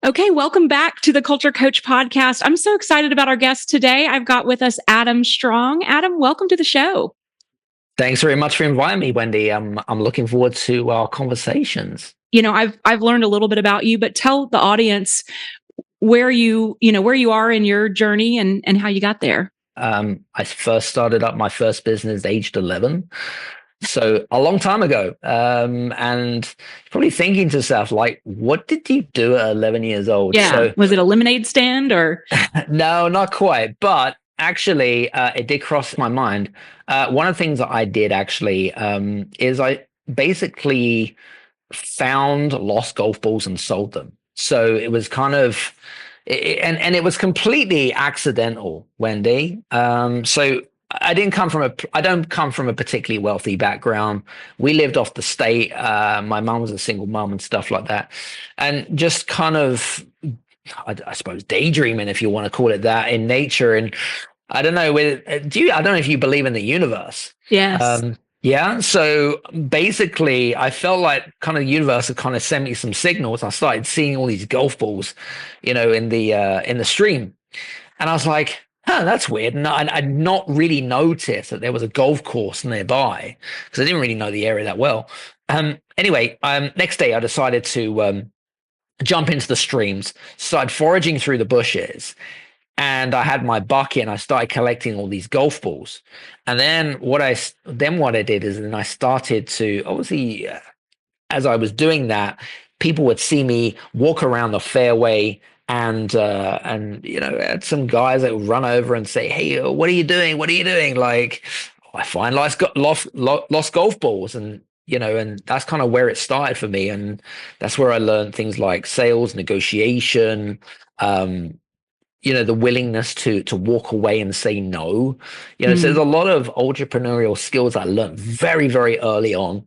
Okay, welcome back to the Culture Coach podcast. I'm so excited about our guest today. I've got with us Adam Strong. Adam, welcome to the show. Thanks very much for inviting me, Wendy. I'm looking forward to our conversations. I've learned a little bit about you, but tell the audience where you are in your journey and how you got there. I first started up my first business aged 11, so a long time ago. And you're probably thinking to yourself, like, what did you do at 11 years old? Yeah. So Was it a lemonade stand or? no, not quite, but actually, it did cross my mind. One of the things that I did actually is I basically found lost golf balls and sold them. So it was kind of, and it was completely accidental, Wendy. So I don't come from a particularly wealthy background. We lived off the state. My mum was a single mum and stuff like that, and just kind of, I suppose, daydreaming, if you want to call it that, in nature. And I don't know, I don't know if you believe in the universe. Yes. Yeah. So basically, I felt like kind of the universe had kind of sent me some signals. I started seeing all these golf balls, in the stream, and I was like, "Huh, that's weird." And I'd not really noticed that there was a golf course nearby because I didn't really know the area that well. Anyway, next day I decided to jump into the streams, started foraging through the bushes, and I had my bucket and I started collecting all these golf balls. And then what I did is then I started to, obviously, as I was doing that, people would see me walk around the fairway, and I had some guys that would run over and say, "Hey, what are you doing? What are you doing?" Like, "Oh, I find lost golf balls." And that's kind of where it started for me. And that's where I learned things like sales, negotiation, um, the willingness to walk away and say no. So there's a lot of entrepreneurial skills I learned very, very early on.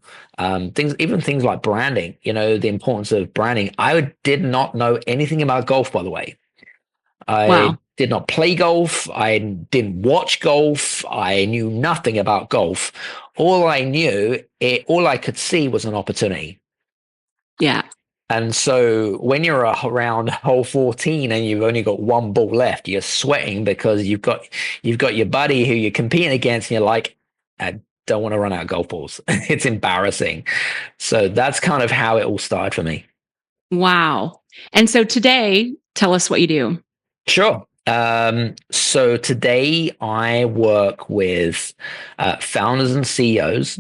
Things like branding, the importance of branding. I did not know anything about golf, by the way. I Wow. did not play golf. I didn't watch golf. I knew nothing about golf. All I could see was an opportunity. Yeah. And so when you're around hole 14 and you've only got one ball left, you're sweating because you've got your buddy who you're competing against, and you're like, "I don't want to run out of golf balls." It's embarrassing. So that's kind of how it all started for me. Wow. And so today, tell us what you do. Sure. So today I work with founders and CEOs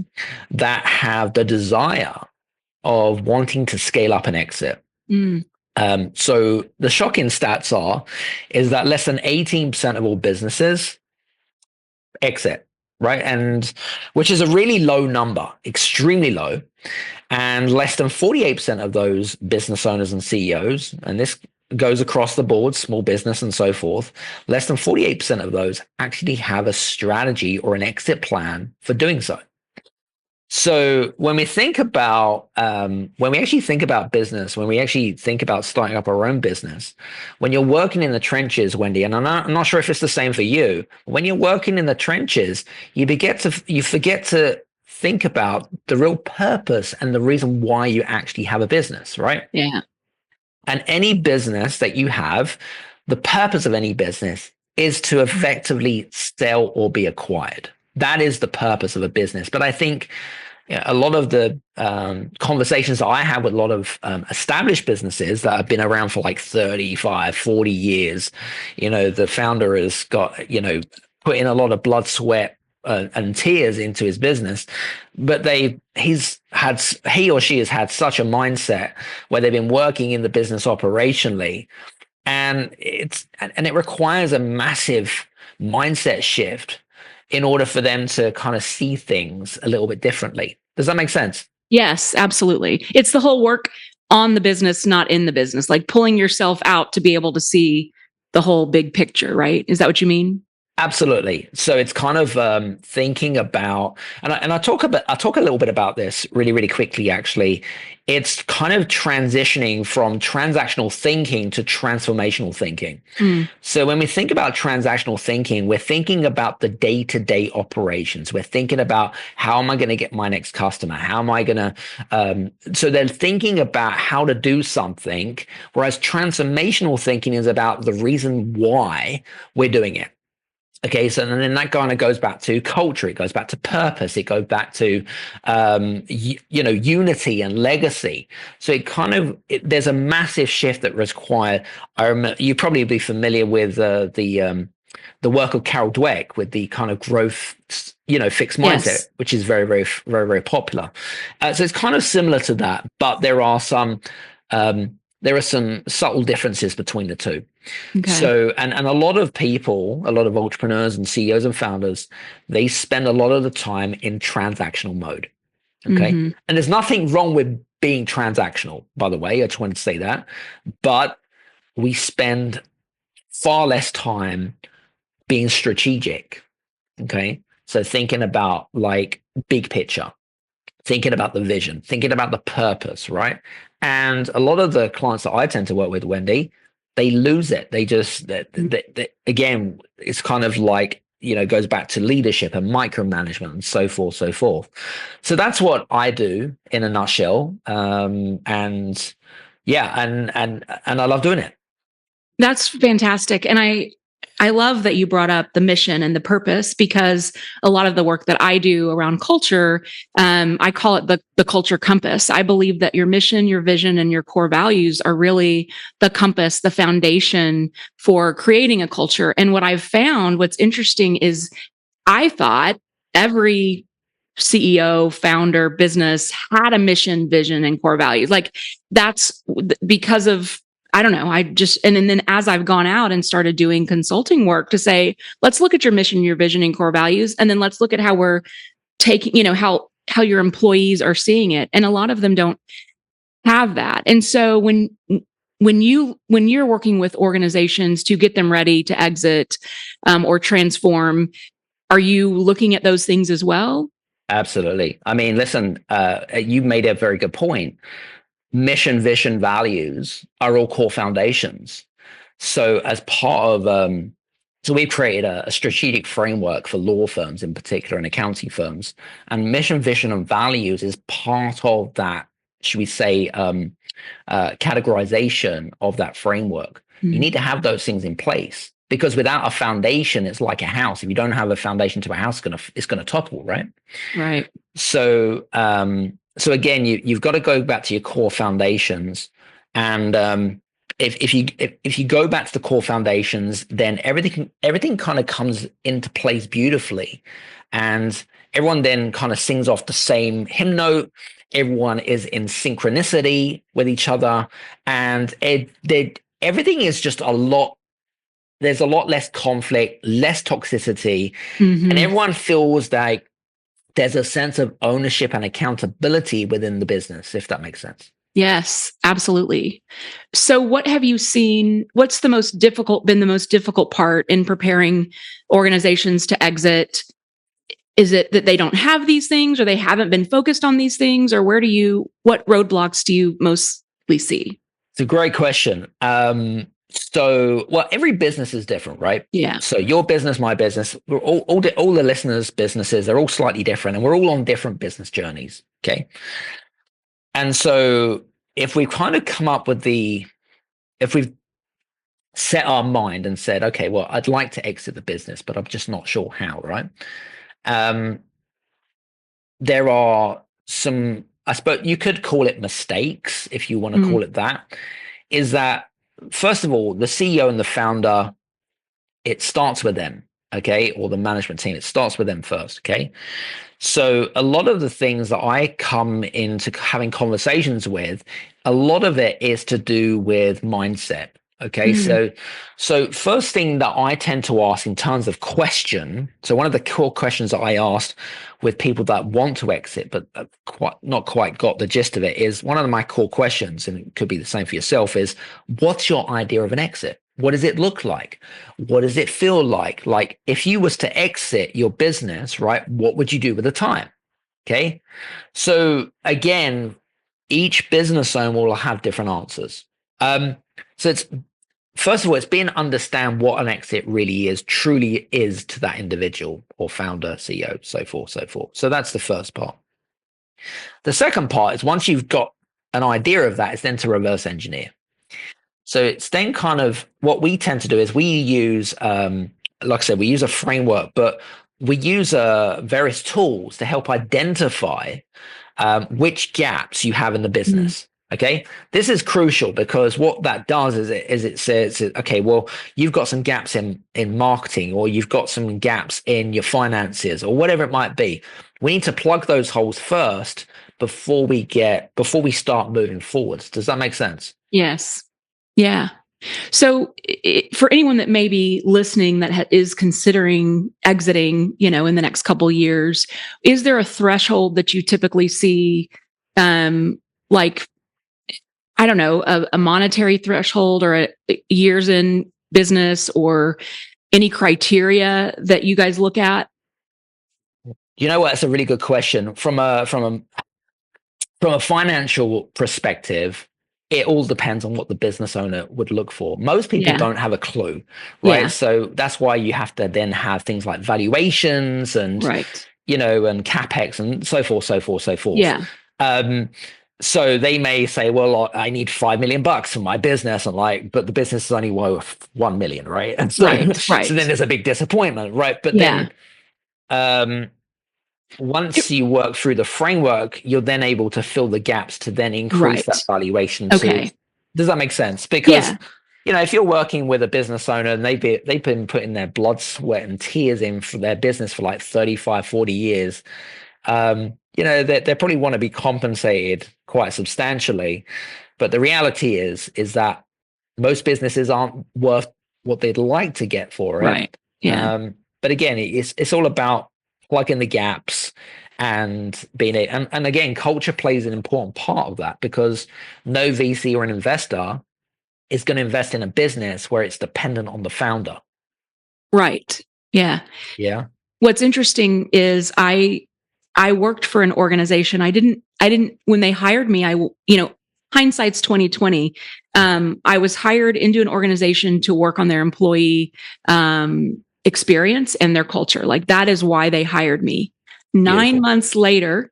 that have the desire of wanting to scale up and exit. Mm. So the shocking stats is that less than 18% of all businesses exit, right? And which is a really low number, extremely low. And less than 48% of those business owners and CEOs, and this goes across the board, small business and so forth, less than 48% of those actually have a strategy or an exit plan for doing so. So when we think about, when we actually think about business, when we actually think about starting up our own business, when you're working in the trenches, Wendy, and I'm not sure if it's the same for you, when you're working in the trenches, you forget to think about the real purpose and the reason why you actually have a business, right? Yeah. And any business that you have, the purpose of any business is to effectively sell or be acquired. That is the purpose of a business. But I think a lot of the conversations that I have with a lot of established businesses that have been around for like 35, 40 years, the founder has got, put in a lot of blood, sweat, and tears into his business, but he or she has had such a mindset where they've been working in the business operationally, and it requires a massive mindset shift in order for them to kind of see things a little bit differently. Does that make sense? Yes, absolutely. It's the whole work on the business, not in the business, like pulling yourself out to be able to see the whole big picture, right? Is that what you mean? Absolutely. So it's kind of thinking about, and I talk a little bit about this really, really quickly, actually. It's kind of transitioning from transactional thinking to transformational thinking. Mm. So when we think about transactional thinking, we're thinking about the day-to-day operations. We're thinking about, how am I going to get my next customer? How am I going to, so they're thinking about how to do something, whereas transformational thinking is about the reason why we're doing it. Okay, so then that kind of goes back to culture. It goes back to purpose. It goes back to, unity and legacy. So there's a massive shift that required. I remember, you probably be familiar with the work of Carol Dweck with the kind of growth, fixed mindset, Yes. which is very, very, very, very popular. So it's kind of similar to that, but there are some subtle differences between the two. Okay. So, and a lot of people, a lot of entrepreneurs and CEOs and founders, they spend a lot of the time in transactional mode. Okay. Hmm. And there's nothing wrong with being transactional, by the way. I just wanted to say that. But we spend far less time being strategic. Okay. So thinking about like big picture, thinking about the vision, thinking about the purpose, right? And a lot of the clients that I tend to work with, Wendy, they lose it. They just, again, it's kind of like, goes back to leadership and micromanagement and so forth, so forth. So that's what I do in a nutshell. And yeah, and I love doing it. That's fantastic. And I love that you brought up the mission and the purpose, because a lot of the work that I do around culture, I call it the culture compass. I believe that your mission, your vision, and your core values are really the compass, the foundation for creating a culture. And what I've found, what's interesting is, I thought every CEO, founder, business had a mission, vision, and core values. Like, that's because of, I don't know. And then as I've gone out and started doing consulting work to say, let's look at your mission, your vision, and core values, and then let's look at how we're taking, how your employees are seeing it. And a lot of them don't have that. And so when you're working with organizations to get them ready to exit, or transform, are you looking at those things as well? Absolutely. I mean, listen, you made a very good point. Mission, vision, values are all core foundations. So as part of, so we've created a strategic framework for law firms in particular and accounting firms, and mission, vision, and values is part of that, should we say, categorization of that framework. You need to have those things in place, because without a foundation, it's like a house. If you don't have a foundation to a house, it's gonna topple, right? Right. So, so again, you've got to go back to your core foundations, and if you go back to the core foundations, then everything kind of comes into place beautifully, and everyone then kind of sings off the same hymn note. Everyone is in synchronicity with each other, and everything is just a lot. There's a lot less conflict, less toxicity, and Mm-hmm. everyone feels like there's a sense of ownership and accountability within the business, if that makes sense. Yes, absolutely. So what have you seen? What's been the most difficult part in preparing organizations to exit? Is it that they don't have these things, or they haven't been focused on these things, or what roadblocks do you mostly see? It's a great question. Well, every business is different, right? Yeah. So your business, my business, we're all the listeners' businesses, they're all slightly different, and we're all on different business journeys. Okay. And so if we kind of come up with if we've set our mind and said, okay, well, I'd like to exit the business, but I'm just not sure how, right? There are some, I suppose you could call it mistakes, if you want to Mm. call it that, is that, first of all, the CEO and the founder, it starts with them, okay? Or the management team, it starts with them first, okay? So a lot of the things that I come into having conversations with, a lot of it is to do with mindset. Okay, Mm. so first thing that I tend to ask in terms of question. So one of the core questions that I asked with people that want to exit but not quite got the gist of it is, one of my core questions, and it could be the same for yourself, is what's your idea of an exit? What does it look like? What does it feel like? Like if you was to exit your business, right, what would you do with the time? Okay. So again, each business owner will have different answers. So it's first of all, it's being understand what an exit really is, truly is to that individual or founder, CEO, so forth, so forth. So that's the first part. The second part is once you've got an idea of that, is then to reverse engineer. So it's then kind of what we tend to do is we use, like I said, we use a framework, but we use various tools to help identify which gaps you have in the Mhm. business. Okay, this is crucial because what that does is it says, okay, well, you've got some gaps in marketing, or you've got some gaps in your finances, or whatever it might be. We need to plug those holes first before we start moving forwards. Does that make sense? Yes. Yeah. So, for anyone that may be listening that is considering exiting, in the next couple years, is there a threshold that you typically see, like, I don't know, a monetary threshold, or years in business, or any criteria that you guys look at? You know what? That's a really good question. From a financial perspective, it all depends on what the business owner would look for. Most people Yeah. don't have a clue, right? Yeah. So that's why you have to then have things like valuations and, Right. and capex and so forth, so forth, so forth. Yeah. Um, so they may say, well, I need $5 million for my business. And like, but the business is only worth 1 million, right? And so, Right. so then Right. there's a big disappointment, right? But Yeah. then, um, once you work through the framework, you're then able to fill the gaps to then increase that Right. valuation to. Okay. Does that make sense? Because Yeah. if you're working with a business owner and they've been putting their blood, sweat, and tears in for their business for like 35, 40 years, they probably want to be compensated quite substantially. But the reality is that most businesses aren't worth what they'd like to get for it. Right. Yeah. But again, it's all about plugging the gaps and being it. And again, culture plays an important part of that, because no VC or an investor is going to invest in a business where it's dependent on the founder. Right. Yeah. Yeah. What's interesting is I worked for an organization. I didn't when they hired me, hindsight's 2020. I was hired into an organization to work on their employee experience and their culture. Like, that is why they hired me. 9 Beautiful. months later,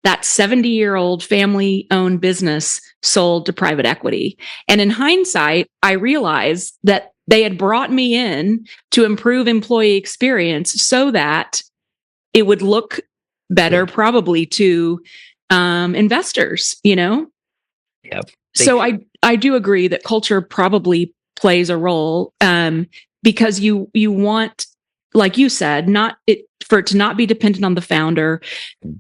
that 70-year-old family owned business sold to private equity. And in hindsight, I realized that they had brought me in to improve employee experience so that it would look better, Good. probably, to investors. Yep. So I do agree that culture probably plays a role, because you want, like you said, not it for it to not be dependent on the founder,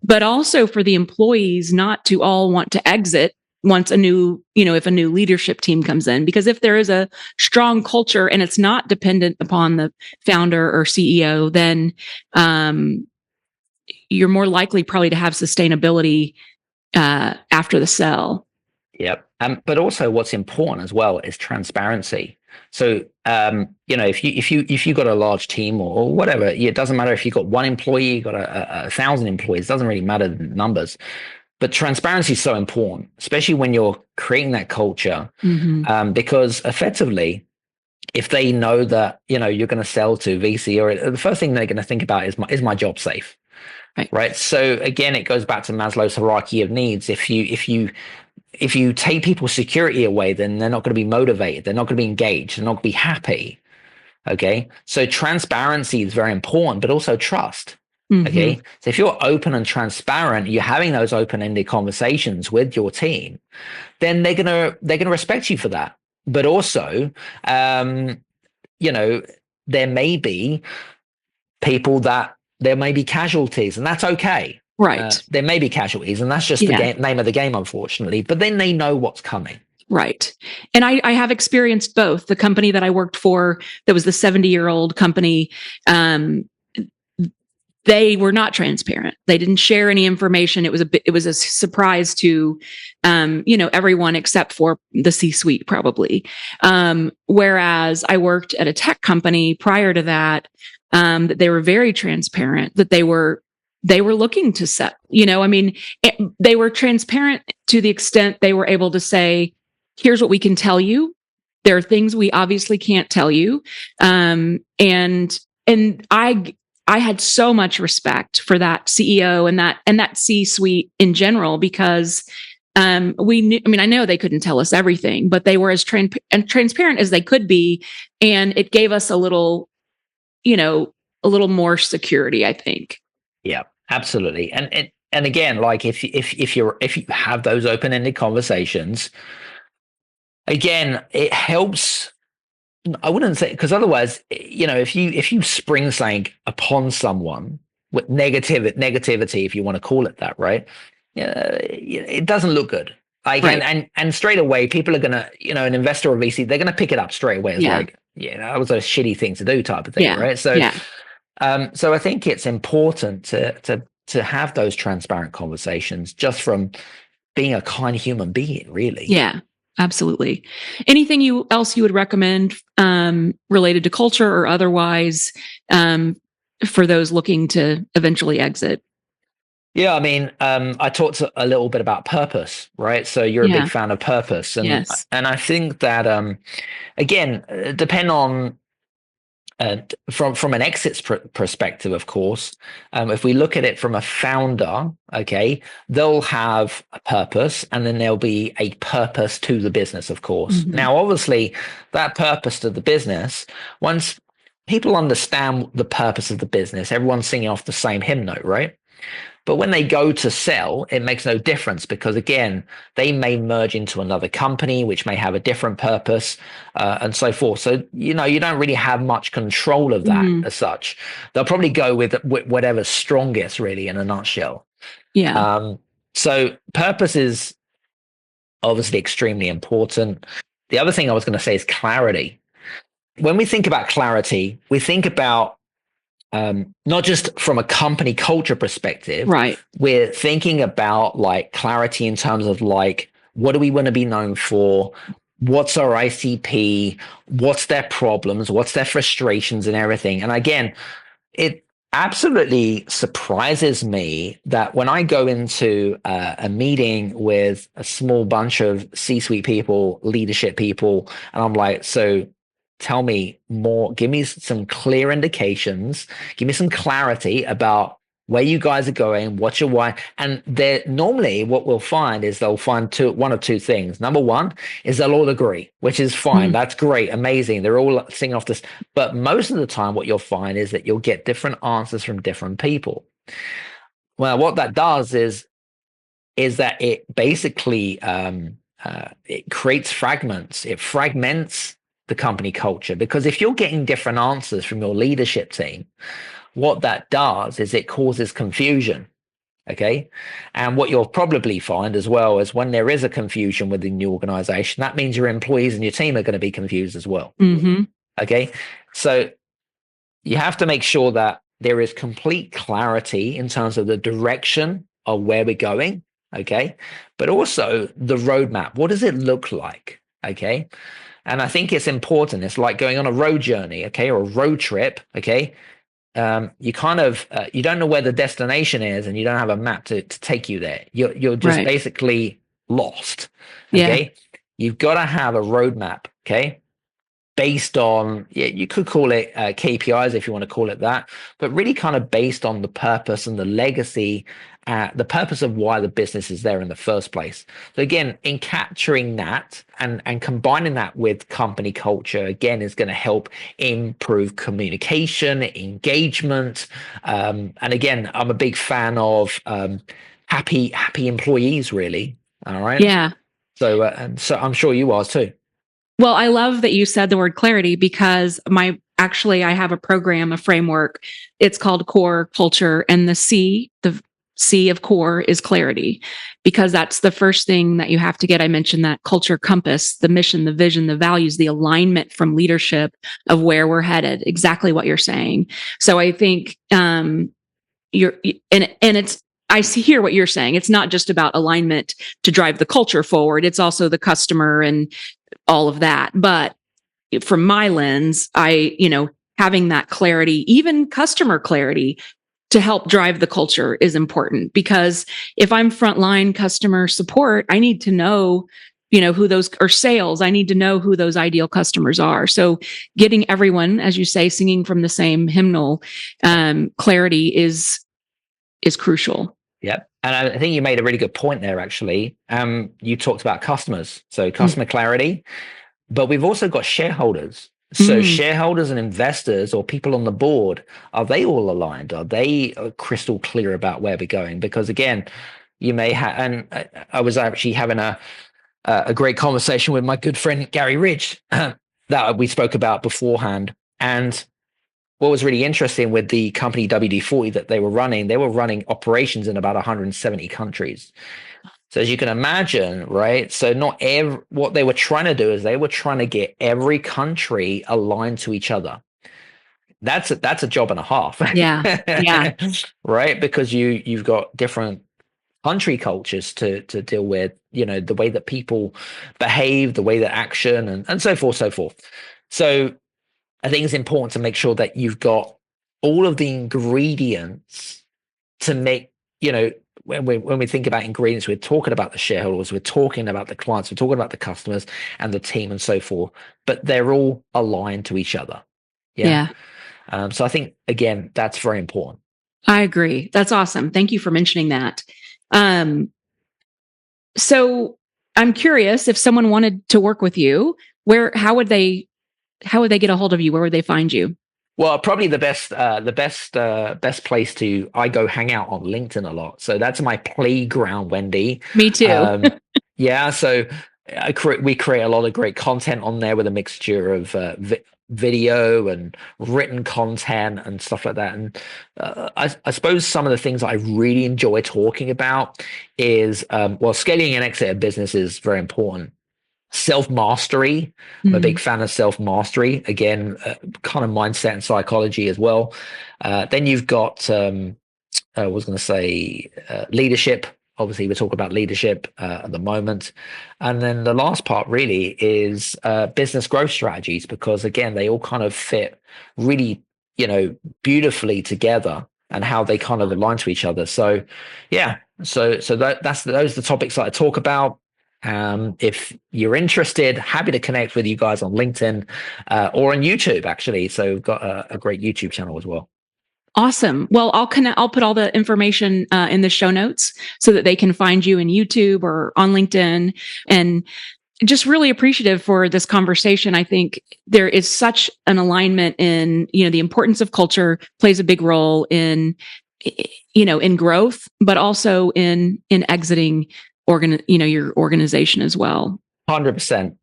but also for the employees not to all want to exit once if a new leadership team comes in. Because if there is a strong culture and it's not dependent upon the founder or CEO, then you're more likely probably to have sustainability after the sell. Yep. But also what's important as well is transparency. So, if you got a large team or whatever, it doesn't matter if you got one employee, you got a 1,000 employees, it doesn't really matter the numbers. But transparency is so important, especially when you're creating that culture, because effectively, if they know that you're going to sell to VC, or the first thing they're going to think about is my job safe, right? So again, it goes back to Maslow's hierarchy of needs. If you take people's security away, then they're not going to be motivated. They're not going to be engaged. They're not going to be happy. Okay. So transparency is very important, but also trust. Okay. So if you're open and transparent, you're having those open-ended conversations with your team, then they're gonna respect you for that. But also, there may be there may be casualties, and that's okay. Right. There may be casualties, and that's just the name of the game, unfortunately. But then they know what's coming. Right. And I have experienced both. The company that I worked for, that was the 70-year-old company, they were not transparent. They didn't share any information. It was a surprise to, everyone except for the C-suite probably. Whereas I worked at a tech company prior to that, that they were very transparent, that they were looking to set, they were transparent to the extent they were able to say, here's what we can tell you. There are things we obviously can't tell you. And I had so much respect for that CEO and that C-suite in general, because we knew, I know they couldn't tell us everything, but they were as transparent as they could be. And it gave us a little more security, I think. Yeah, absolutely. And again, like if you have those open-ended conversations, again, it helps. I wouldn't say, because otherwise, if you spring something upon someone with negativity, if you want to call it that, right? It doesn't look good. Like, right. and straight away, people are gonna, an investor or VC, they're gonna pick it up straight away. It's like, that was a shitty thing to do, type of thing, right? So, so I think it's important to have those transparent conversations, just from being a kind human being, really. Yeah. Absolutely. Anything else you would recommend related to culture or otherwise for those looking to eventually exit? Yeah, I talked a little bit about purpose, right? So you're a big fan of purpose, and yes. and I think that again, depend on from an exit perspective, of course. If we look at it from a founder, okay, they'll have a purpose, and then there'll be a purpose to the business, of course. Mm-hmm. Now, obviously, that purpose to the business, once people understand the purpose of the business, everyone's singing off the same hymn note, right? But when they go to sell, it makes no difference, because, again, they may merge into another company, which may have a different purpose, and so forth. So, you don't really have much control of that as such. They'll probably go with whatever's strongest, really, in a nutshell. Yeah. So purpose is obviously extremely important. The other thing I was going to say is clarity. When we think about clarity, we think about not just from a company culture perspective, right? We're thinking about like clarity in terms of like, what do we want to be known for? What's our ICP? What's their problems? What's their frustrations and everything? And again, it absolutely surprises me that when I go into a meeting with a small bunch of C-suite people, leadership people, and I'm like, so tell me more, give me some clear indications, give me some clarity about where you guys are going, what's your why. And they're normally, what we'll find is they'll find one of two things. Number one is they'll all agree, which is fine. That's great, amazing. They're all singing off this. But most of the time, what you'll find is that you'll get different answers from different people. Well, what that does is that it basically it creates fragments. It fragments the company culture, because if you're getting different answers from your leadership team, what that does is it causes confusion. Okay. And what you'll probably find as well is when there is a confusion within the organization, that means your employees and your team are going to be confused as well. Mm-hmm. Okay. So you have to make sure that there is complete clarity in terms of the direction of where we're going. Okay. But also the roadmap. What does it look like? Okay. And I think it's important. It's like going on a road journey, okay, or a road trip, okay. You kind of you don't know where the destination is, and you don't have a map to take you there. You're just basically lost. Okay, you've got to have a roadmap. Okay, based on, you could call it KPIs if you want to call it that, but really kind of based on the purpose and the legacy, the purpose of why the business is there in the first place. So again, in capturing that and combining that with company culture, again, is going to help improve communication, engagement. And again, I'm a big fan of happy employees, really. All right. Yeah. So, and so I'm sure you are too. Well, I love that you said the word clarity, because I have a program, a framework. It's called Core Culture, and the C of core is clarity, because that's the first thing that you have to get. I mentioned that culture compass, the mission, the vision, the values, the alignment from leadership of where we're headed, exactly what you're saying. So I think you're and it's hear what you're saying. It's not just about alignment to drive the culture forward. It's also the customer and all of that. But from my lens, having that clarity, even customer clarity to help drive the culture is important, because if I'm frontline customer support, I need to know, who those, or sales, I need to know who those ideal customers are. So getting everyone, as you say, singing from the same hymnal, clarity is crucial. Yep. And I think you made a really good point there, actually. You talked about customers, so customer clarity, but we've also got shareholders. So Mm. shareholders and investors, or people on the board, are they all aligned? Are they crystal clear about where we're going? Because again, you may have, and I was actually having a great conversation with my good friend Gary Ridge that we spoke about beforehand. And what was really interesting with the company WD-40 that they were running operations in about 170 countries. So as you can imagine, right? So what they were trying to do is they were trying to get every country aligned to each other. That's a job and a half. Yeah. Yeah. Right? Because you've got different country cultures to deal with, the way that people behave, the way that action, and so forth, so forth. So I think it's important to make sure that you've got all of the ingredients to make, when we think about ingredients, we're talking about the shareholders, we're talking about the clients, we're talking about the customers and the team and so forth, but they're all aligned to each other. Yeah. So I think, again, that's very important. I agree. That's awesome. Thank you for mentioning that. So I'm curious, if someone wanted to work with you, how would they get a hold of you? Where would they find you? Well, probably the best place I go hang out on LinkedIn a lot. So that's my playground, Wendy. Me too. Yeah. So we create a lot of great content on there with a mixture of video and written content and stuff like that. And I suppose some of the things I really enjoy talking about is, scaling and exit a business is very important. Self-mastery. I'm a big fan of self-mastery. Again, kind of mindset and psychology as well. Then you've got, I was going to say, leadership. Obviously, we're talking about leadership at the moment. And then the last part really is business growth strategies, because again, they all kind of fit really, beautifully together, and how they kind of align to each other. So yeah, so those are the topics that I talk about. If you're interested, happy to connect with you guys on LinkedIn or on YouTube, actually. So we've got a great YouTube channel as well. Awesome. Well, I'll put all the information in the show notes so that they can find you in YouTube or on LinkedIn. And just really appreciative for this conversation. I think there is such an alignment in, the importance of culture plays a big role in, in growth, but also in exiting your organization as well. 100%.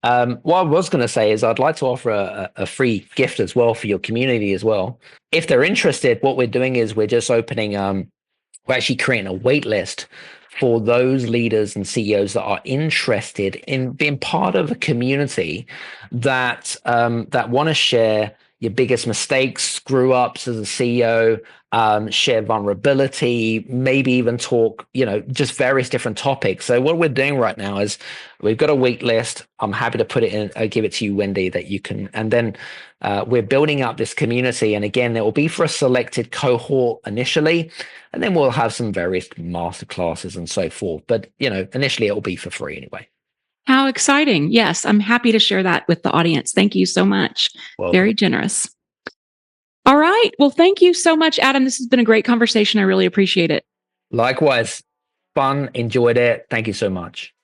What I was going to say is I'd like to offer a free gift as well for your community as well. If they're interested, what we're doing is we're just opening, we're actually creating a wait list for those leaders and CEOs that are interested in being part of a community that want to share your biggest mistakes, screw ups as a CEO, share vulnerability, maybe even talk, just various different topics. So what we're doing right now is we've got a wait list. I'm happy to put it in. I'll give it to you, Wendy, that you can. And then we're building up this community. And again, it will be for a selected cohort initially, and then we'll have some various master classes and so forth. But, initially it will be for free anyway. How exciting. Yes, I'm happy to share that with the audience. Thank you so much. Welcome. Very generous. All right. Well, thank you so much, Adam. This has been a great conversation. I really appreciate it. Likewise. Fun. Enjoyed it. Thank you so much.